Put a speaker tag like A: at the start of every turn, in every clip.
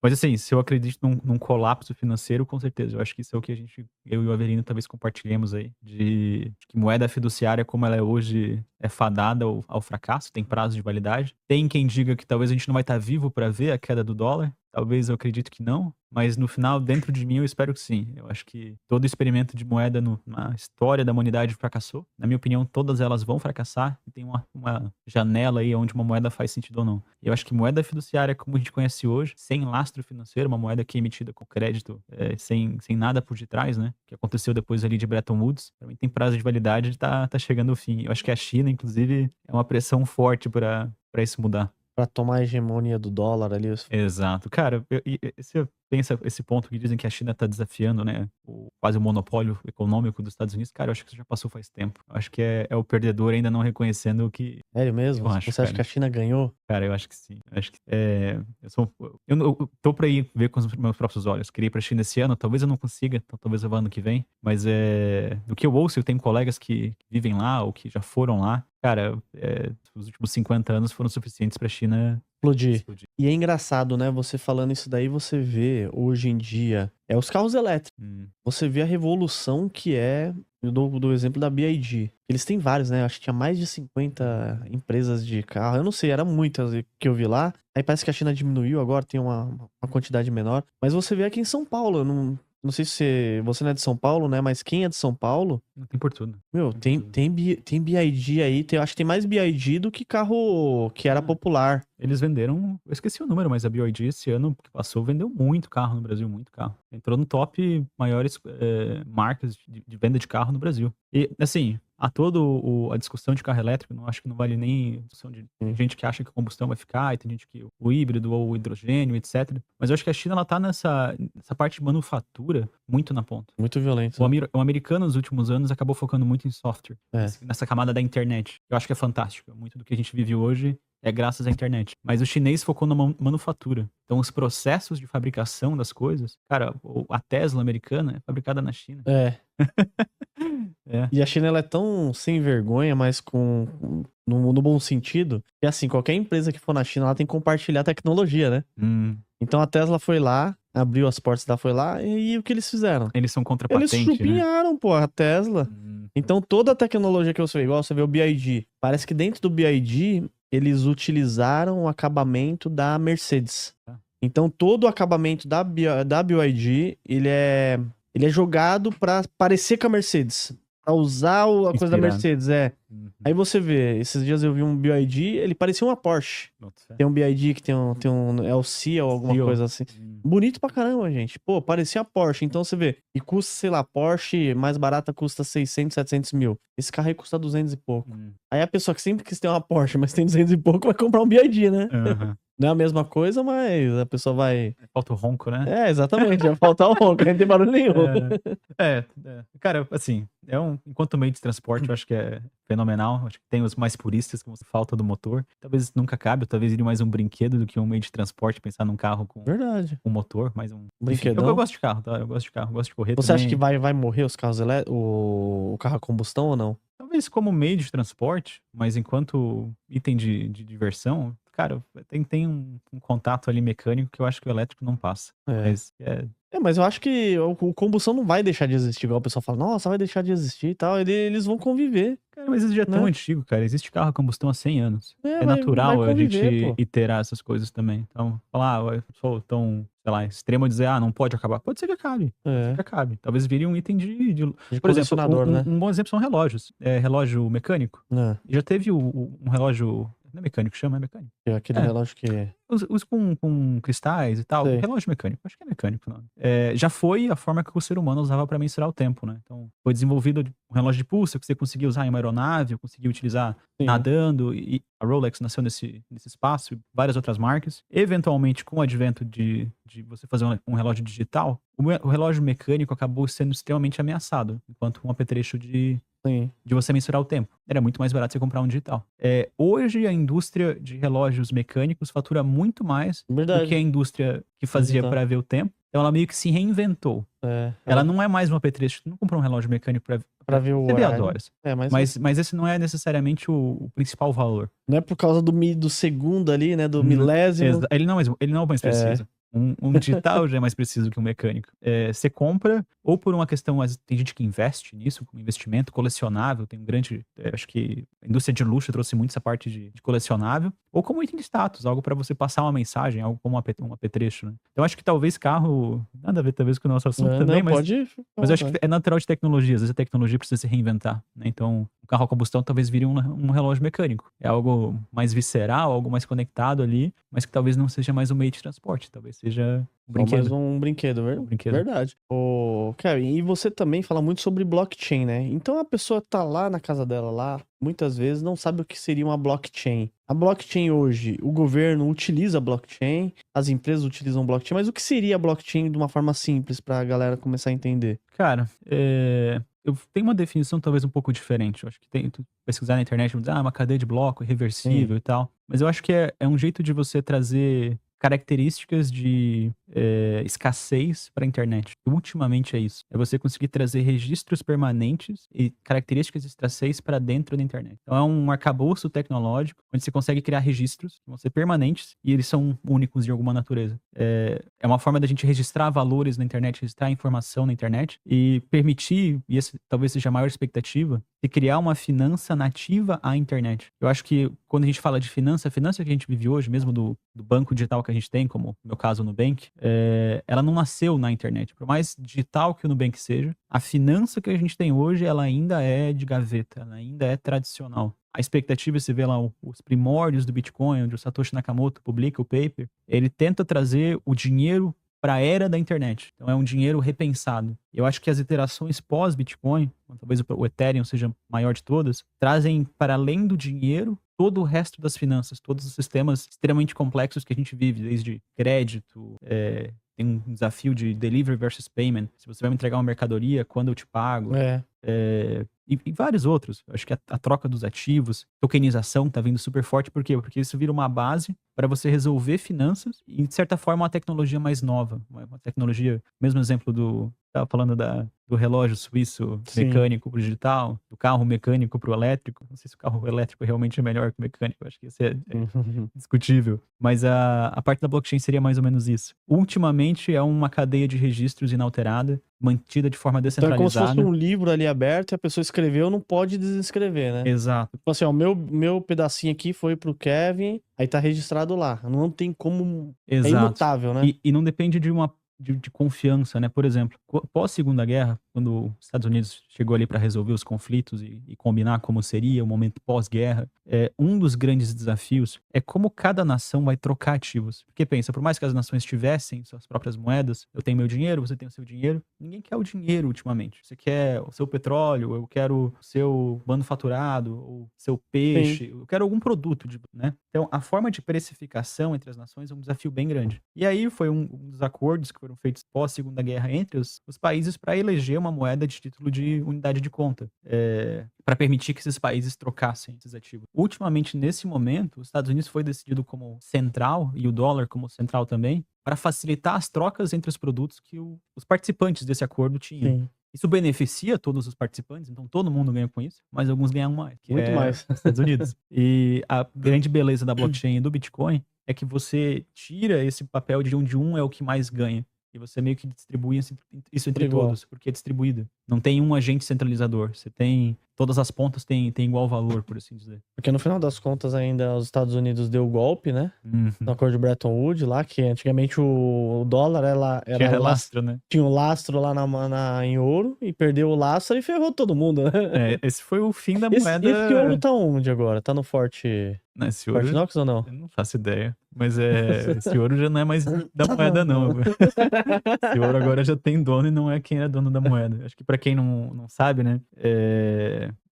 A: Mas assim, se eu acredito num colapso financeiro, com certeza. Eu acho que isso é o que eu e o Avelino talvez compartilhemos aí, de que moeda fiduciária como ela é hoje é fadada ao fracasso, tem prazo de validade. Tem quem diga que talvez a gente não vai estar vivo para ver a queda do dólar. Talvez eu acredito que não, mas no final, dentro de mim, eu espero que sim. Eu acho que todo experimento de moeda na história da humanidade fracassou. Na minha opinião, todas elas vão fracassar e tem uma janela aí onde uma moeda faz sentido ou não. Eu acho que moeda fiduciária, como a gente conhece hoje, sem lastro financeiro, uma moeda que é emitida com crédito, sem nada por detrás, né? Que aconteceu depois ali de Bretton Woods, pra mim tem prazo de validade de tá chegando ao fim. Eu acho que a China, inclusive, é uma pressão forte para isso mudar.
B: Pra tomar a hegemonia do dólar ali.
A: Exato. Cara, você pensa esse ponto que dizem que a China tá desafiando, né, quase o monopólio econômico dos Estados Unidos, cara, eu acho que isso já passou faz tempo. Eu acho que é o perdedor ainda não reconhecendo o que
B: Sério mesmo?
A: eu acho,
B: Você acha que a
A: cara.
B: China ganhou?
A: Cara, eu acho que sim. Eu acho que eu tô pra ir ver com os meus próprios olhos. Queria ir pra China esse ano, talvez eu não consiga, então talvez eu vá ano que vem. Mas do que eu ouço, eu tenho colegas que vivem lá ou que já foram lá. Cara, os últimos 50 anos foram suficientes pra China
B: Explodir.
A: explodir.
B: E é engraçado, né? Você falando isso daí, você vê hoje em dia. Os carros elétricos. Você vê a revolução que é. Eu dou do exemplo da BYD. Eles têm vários, né? Acho que tinha mais de 50 empresas de carro. Eu não sei, eram muitas que eu vi lá. Aí parece que a China diminuiu, agora tem uma quantidade menor. Mas você vê aqui em São Paulo. Eu não sei se você não é de São Paulo, né? Mas quem é de São Paulo.
A: Não tem por tudo.
B: Meu, tem BYD aí. Eu acho que tem mais BYD do que carro que era popular.
A: Eles venderam, eu esqueci o número, mas a BYD esse ano que passou vendeu muito carro no Brasil, muito carro. Entrou no top maiores marcas de venda de carro no Brasil. E, assim, a discussão de carro elétrico, não acho que não vale nem discussão de gente que acha que a combustão vai ficar, e tem gente que o híbrido ou o hidrogênio, etc. Mas eu acho que a China, ela tá nessa parte de manufatura muito na ponta.
B: Muito violento.
A: O americano, nos últimos anos, acabou focando muito em software, nessa camada da internet. Eu acho que é fantástico. Muito do que a gente vive hoje é graças à internet. Mas o chinês focou na manufatura. Então, os processos de fabricação das coisas... Cara, a Tesla americana é fabricada na China.
B: E a China, ela é tão sem vergonha, mas no bom sentido, que assim, qualquer empresa que for na China, ela tem que compartilhar tecnologia, né? Então, a Tesla foi lá, abriu as portas dela, foi lá, e o que eles fizeram?
A: Eles são contra patente,
B: Eles chupinharam, pô, a Tesla. Então, toda a tecnologia que você vê, igual você vê o BYD, parece que dentro do BYD, eles utilizaram o acabamento da Mercedes. Então, todo o acabamento da BYD, ele é jogado pra parecer com a Mercedes. Pra usar a coisa da Mercedes, Aí você vê, esses dias eu vi um BYD, ele parecia uma Porsche. Tem um BYD que tem um é o Cia ou alguma coisa assim. Bonito pra caramba, gente. Pô, parecia a Porsche. Então você vê, e custa, sei lá, Porsche mais barata custa 600, 700 mil. Esse carro aí custa 200 e pouco. Aí a pessoa que sempre quis ter uma Porsche, mas tem 200 e pouco, vai comprar um BYD, né? Não é a mesma coisa, mas a pessoa vai...
A: Falta o ronco, né?
B: Exatamente. Vai faltar o ronco, não tem barulho nenhum.
A: Cara, assim, enquanto meio de transporte, eu acho que é fenomenal. Acho que tem os mais puristas, como falta do motor. Talvez nunca cabe, talvez iria mais um brinquedo do que um meio de transporte, pensar num carro com um motor, mais um...
B: Brinquedão.
A: Eu gosto de carro, tá? Eu gosto de carro, gosto de correr
B: Você
A: também.
B: acha que vai morrer os carros elétricos, o carro a combustão ou não?
A: Talvez como meio de transporte, mas enquanto item de diversão, cara, tem um contato ali mecânico que eu acho que o elétrico não passa.
B: Mas eu acho que o combustão não vai deixar de existir, igual o pessoal fala, nossa, vai deixar de existir e tal. Eles vão conviver.
A: Cara, mas isso já é tão antigo, cara. Existe carro a combustão há 100 anos. É natural
B: vai
A: a gente
B: conviver, pô.
A: iterar essas coisas também. Então, falar, eu sou tão, sei lá, extremo a dizer, não pode acabar. Pode ser que acabe. Pode ser que acabe. Talvez vire um item de por exemplo,
B: né?
A: um bom exemplo são relógios. Relógio mecânico. Já teve um relógio... Não é mecânico, chama, é mecânico.
B: Aquele relógio que...
A: Os com cristais e tal. Relógio mecânico. Acho que é mecânico, não. Já foi a forma que o ser humano usava pra mensurar o tempo, né? Então, foi desenvolvido um relógio de pulso que você conseguia usar em uma aeronave, conseguia utilizar nadando. E a Rolex nasceu nesse espaço e várias outras marcas. Eventualmente, com o advento de você fazer um relógio digital, o relógio mecânico acabou sendo extremamente ameaçado, enquanto um apetrecho de você mensurar o tempo. Era muito mais barato você comprar um digital. Hoje, a indústria de relógios mecânicos fatura muito mais do que a indústria que fazia para ver o tempo. Então, ela meio que se reinventou. Ela não é mais um apetrecho. Tu não comprou um relógio mecânico pra ver o horário. Mas esse não é necessariamente o principal valor.
B: Não é por causa do segundo ali, né? Do milésimo.
A: Ele não é o mais preciso. Um digital já é mais preciso que um mecânico. Você compra, ou por uma questão, tem gente que investe nisso, como investimento colecionável, tem um grande, acho que a indústria de luxo trouxe muito essa parte de colecionável, ou como item de status, algo para você passar uma mensagem, algo como um apetrecho, né? Então acho que talvez carro, nada a ver talvez com o nosso assunto também,
B: não,
A: mas eu acho que é natural de tecnologia, às vezes a tecnologia precisa se reinventar, né? Então o carro a combustão talvez vire um relógio mecânico, é algo mais visceral, algo mais conectado ali, mas que talvez não seja mais um meio de transporte, talvez seja um brinquedo.
B: Mais um brinquedo, verdade. Kevin, e você também fala muito sobre blockchain, né? Então a pessoa tá lá na casa dela, lá, muitas vezes não sabe o que seria uma blockchain. A blockchain hoje, o governo utiliza blockchain, as empresas utilizam blockchain, mas o que seria a blockchain de uma forma simples pra galera começar a entender?
A: Cara, eu tenho uma definição talvez um pouco diferente. Eu acho que tu pesquisar na internet, uma cadeia de bloco, reversível e tal. Mas eu acho que é um jeito de você trazer características de escassez para a internet. E ultimamente é isso. É você conseguir trazer registros permanentes e características de escassez para dentro da internet. Então é um arcabouço tecnológico onde você consegue criar registros que vão ser permanentes e eles são únicos de alguma natureza. É uma forma da gente registrar valores na internet, registrar informação na internet e permitir, e essa talvez seja a maior expectativa, de criar uma finança nativa à internet. Eu acho que quando a gente fala de finança, a finança que a gente vive hoje, mesmo do banco digital que a gente tem, como no meu caso o Nubank, ela não nasceu na internet. Por mais digital que o Nubank seja, a finança que a gente tem hoje, ela ainda é de gaveta, ela ainda é tradicional. A expectativa, você vê lá os primórdios do Bitcoin, onde o Satoshi Nakamoto publica o paper, ele tenta trazer o dinheiro para a era da internet. Então é um dinheiro repensado. Eu acho que as iterações pós-Bitcoin, talvez o Ethereum seja maior de todas, trazem para além do dinheiro todo o resto das finanças, todos os sistemas extremamente complexos que a gente vive, desde crédito, tem um desafio de delivery versus payment. Se você vai me entregar uma mercadoria, quando eu te pago? E vários outros. Eu acho que a troca dos ativos, tokenização tá vindo super forte. Por quê? Porque isso vira uma base para você resolver finanças e, de certa forma, uma tecnologia mais nova. Uma tecnologia, mesmo exemplo tava falando do relógio suíço mecânico pro digital, do carro mecânico pro elétrico. Não sei se o carro elétrico realmente é melhor que o mecânico, eu acho que isso é discutível. Mas a parte da blockchain seria mais ou menos isso. Ultimamente é uma cadeia de registros inalterada, mantida de forma descentralizada.
B: Então é como se fosse um livro ali aberto e a pessoa escreveu, não pode desescrever, né?
A: Exato.
B: Tipo assim, ó, meu pedacinho aqui foi pro Kevin, aí tá registrado lá. Não tem como...
A: Exato.
B: É imutável, né?
A: E não depende de confiança, né? Por exemplo, pós-Segunda Guerra, quando os Estados Unidos chegou ali para resolver os conflitos e combinar como seria o momento pós-guerra, um dos grandes desafios é como cada nação vai trocar ativos. Porque pensa, por mais que as nações tivessem suas próprias moedas, eu tenho meu dinheiro, você tem o seu dinheiro, ninguém quer o dinheiro ultimamente. Você quer o seu petróleo, eu quero o seu manufaturado, o seu peixe, eu quero algum produto, né? Então, a forma de precificação entre as nações é um desafio bem grande. E aí foi um dos acordos que foram feitos pós-Segunda Guerra entre os países para eleger uma moeda de título de unidade de conta, para permitir que esses países trocassem esses ativos. Ultimamente, nesse momento, os Estados Unidos foi decidido como central e o dólar como central também, para facilitar as trocas entre os produtos que os participantes desse acordo tinham.
B: Sim.
A: Isso beneficia todos os participantes, então todo mundo ganha com isso, mas alguns ganham mais.
B: Muito mais.
A: Os Estados Unidos. E a grande beleza da blockchain e do Bitcoin é que você tira esse papel de onde um é o que mais ganha. E você meio que distribui isso entre todos, porque é distribuído. Não tem um agente centralizador. Você tem... Todas as pontas têm igual valor, por assim dizer.
B: Porque no final das contas ainda os Estados Unidos deu o golpe, né? No acordo de Bretton Woods lá, que antigamente o dólar era
A: lastro, né?
B: Tinha um lastro lá em ouro e perdeu o lastro e ferrou todo mundo, né?
A: Esse foi o fim da moeda.
B: Esse ouro tá onde agora? Tá no Forte...
A: Esse ouro...
B: Forte Knox ou não?
A: Eu não faço ideia. Mas esse ouro já não é mais da moeda, não. Esse ouro agora já tem dono e não é quem era dono da moeda. Acho que pra quem não sabe, né?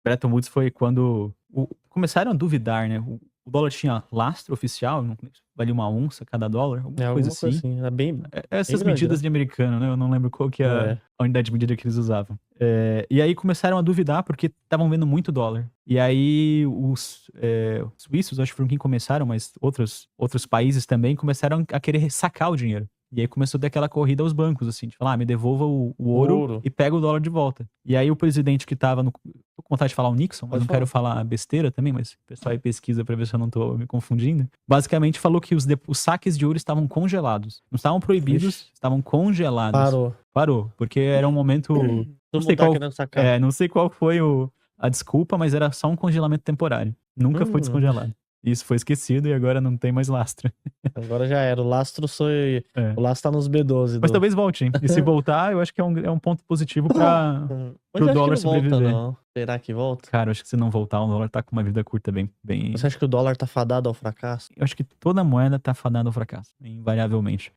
A: Bretton Woods foi quando começaram a duvidar, né? O dólar tinha lastro oficial, valia uma onça cada dólar, alguma coisa assim.
B: Era bem,
A: essas
B: bem
A: medidas
B: grande,
A: de americano, né? Eu não lembro qual que é a unidade de medida que eles usavam. E aí começaram a duvidar porque estavam vendo muito dólar. E aí os suíços, acho que foram quem começaram, mas outros países também começaram a querer sacar o dinheiro. E aí começou a ter aquela corrida aos bancos, assim, de falar, me devolva o ouro e pega o dólar de volta. E aí o presidente que tava tô com vontade de falar o Nixon, mas não quero falar besteira também, mas o pessoal aí pesquisa pra ver se eu não tô me confundindo. Basicamente falou que os saques de ouro estavam congelados. Não estavam proibidos, estavam congelados. Parou, porque era um momento... não sei qual foi a desculpa, mas era só um congelamento temporário. Nunca foi descongelado. Isso foi esquecido e agora não tem mais lastro.
B: Agora já era. O lastro O lastro tá nos B12.
A: Mas talvez volte, hein? E se voltar, eu acho que é um ponto positivo pra pro dólar sobreviver.
B: Volta, não. Será que volta?
A: Cara, eu acho que se não voltar, o dólar tá com uma vida curta bem...
B: Você acha que o dólar tá fadado ao fracasso?
A: Eu acho que toda moeda tá fadada ao fracasso, invariavelmente.